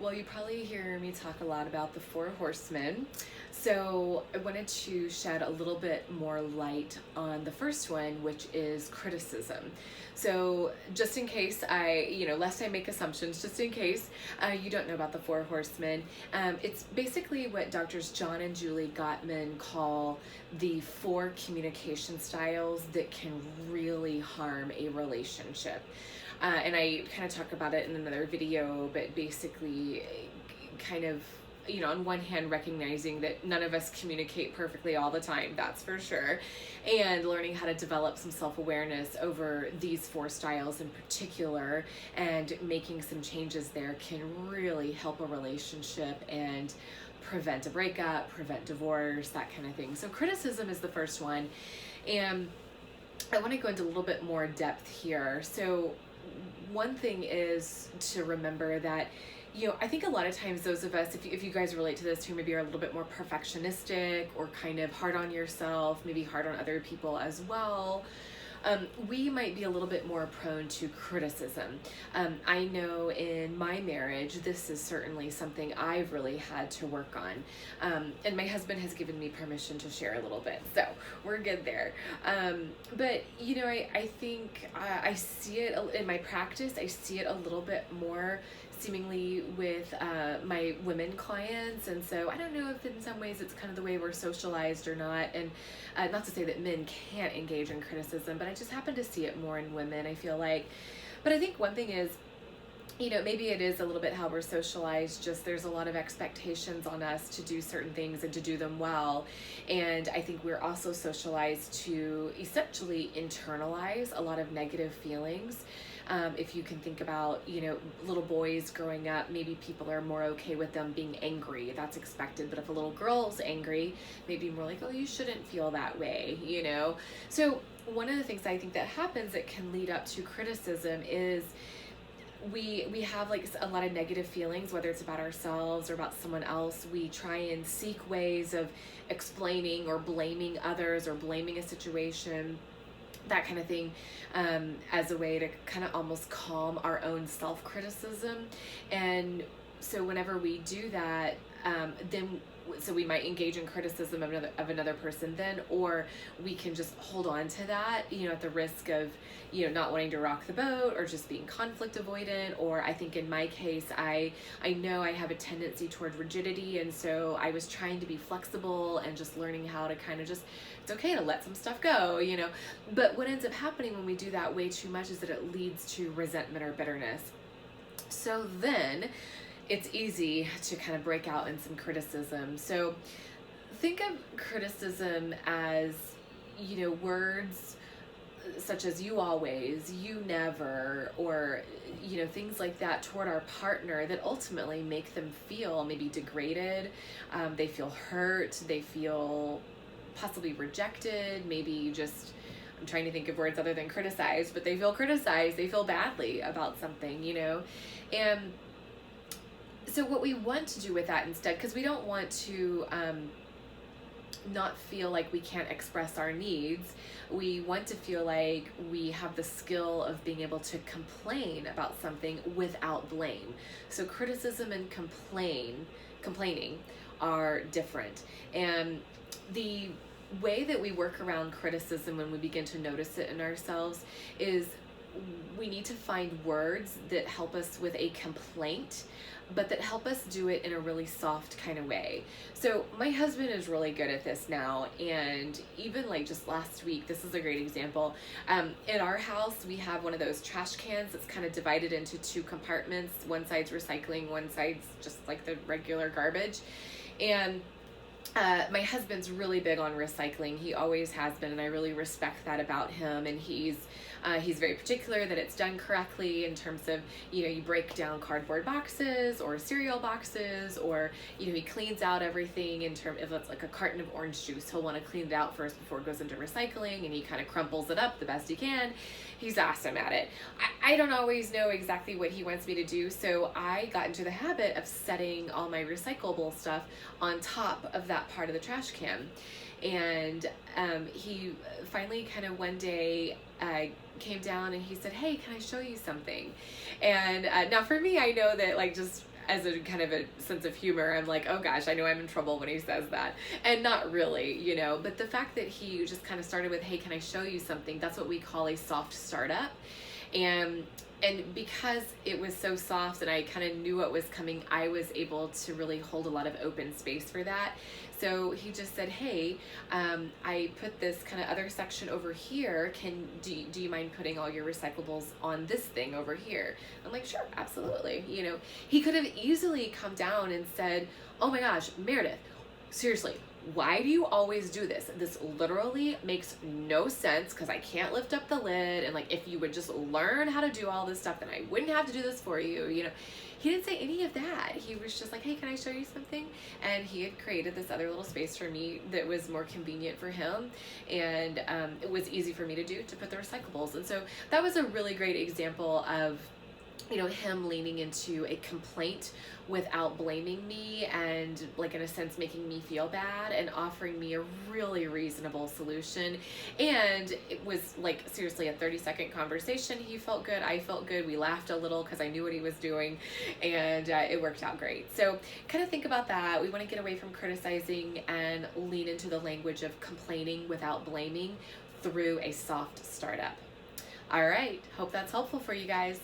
Well, you probably hear me talk a lot about the Four Horsemen. So I wanted to shed a little bit more light on the first one, which is criticism. So just in case lest I make assumptions, just in case you don't know about the Four Horsemen, it's basically what doctors John and Julie Gottman call the four communication styles that can really harm a relationship. And I kind of talk about it in another video, but basically kind of, on one hand, recognizing that none of us communicate perfectly all the time, that's for sure, and learning how to develop some self-awareness over these four styles in particular, and making some changes there can really help a relationship and prevent a breakup, prevent divorce, that kind of thing. So criticism is the first one, and I want to go into a little bit more depth here. So one thing is to remember that, I think a lot of times those of us, if you guys relate to this, who maybe are a little bit more perfectionistic or kind of hard on yourself, maybe hard on other people as well, we might be a little bit more prone to criticism. I know in my marriage, this is certainly something I've really had to work on. And my husband has given me permission to share a little bit, so we're good there. But, I think I see it in my practice, I see it a little bit more seemingly with my women clients, and so I don't know if in some ways it's kind of the way we're socialized or not, and not to say that men can't engage in criticism, but I just happen to see it more in women, I feel like. But I think one thing is, maybe it is a little bit how we're socialized, just there's a lot of expectations on us to do certain things and to do them well. And I think we're also socialized to essentially internalize a lot of negative feelings. If you can think about, little boys growing up, maybe people are more okay with them being angry. That's expected. But if a little girl's angry, maybe more like, oh, you shouldn't feel that way, So one of the things I think that happens that can lead up to criticism is we have like a lot of negative feelings, whether it's about ourselves or about someone else. We try and seek ways of explaining or blaming others or blaming a situation, that kind of thing, as a way to kind of almost calm our own self-criticism. And so whenever we do that, so we might engage in criticism of another person then, or we can just hold on to that, at the risk of, not wanting to rock the boat or just being conflict avoidant. Or I think in my case, I know I have a tendency toward rigidity, and so I was trying to be flexible and just learning how to kind of just, it's okay to let some stuff go, But what ends up happening when we do that way too much is that it leads to resentment or bitterness. So then it's easy to kind of break out in some criticism. So think of criticism as, words such as you always, you never, or, things like that toward our partner that ultimately make them feel maybe degraded. They feel hurt. They feel possibly rejected. Maybe just, I'm trying to think of words other than criticize, but they feel criticized. They feel badly about something, and so what we want to do with that instead, because we don't want to not feel like we can't express our needs, we want to feel like we have the skill of being able to complain about something without blame. So criticism and complaining are different. And the way that we work around criticism when we begin to notice it in ourselves is we need to find words that help us with a complaint, but that help us do it in a really soft kind of way. So my husband is really good at this now, and even like just last week, this is a great example. In our house, we have one of those trash cans that's kind of divided into two compartments. One side's recycling, one side's just like the regular garbage. And my husband's really big on recycling. He always has been, and I really respect that about him. And he's very particular that it's done correctly in terms of, you break down cardboard boxes or cereal boxes, or, he cleans out everything in terms, if it's like a carton of orange juice, he'll want to clean it out first before it goes into recycling, and he kind of crumples it up the best he can. He's awesome at it. I don't always know exactly what he wants me to do, so I got into the habit of setting all my recyclable stuff on top of that part of the trash can. And he finally kind of one day came down and he said, "Hey, can I show you something?" And now for me, I know that like just as a kind of a sense of humor, I'm like, oh gosh, I know I'm in trouble when he says that. And not really, you know, but the fact that he just kind of started with, hey, can I show you something? That's what we call a soft startup. And because it was so soft and I kind of knew what was coming, I was able to really hold a lot of open space for that. So he just said, hey, I put this kind of other section over here. Do you mind putting all your recyclables on this thing over here? I'm like, sure, absolutely. You know, he could have easily come down and said, oh my gosh, Meredith, seriously, why do you always do this? This literally makes no sense because I can't lift up the lid. And like, if you would just learn how to do all this stuff, then I wouldn't have to do this for you. You know, he didn't say any of that. He was just like, hey, can I show you something? And he had created this other little space for me that was more convenient for him. And it was easy for me to do, to put the recyclables. And so that was a really great example of, you know, him leaning into a complaint without blaming me and, like, in a sense making me feel bad, and offering me a really reasonable solution. And it was like seriously a 30-second conversation. He felt good, I felt good, we laughed a little because I knew what he was doing, and it worked out great. So kind of think about that. We want to get away from criticizing and lean into the language of complaining without blaming through a soft startup. All right, hope that's helpful for you guys.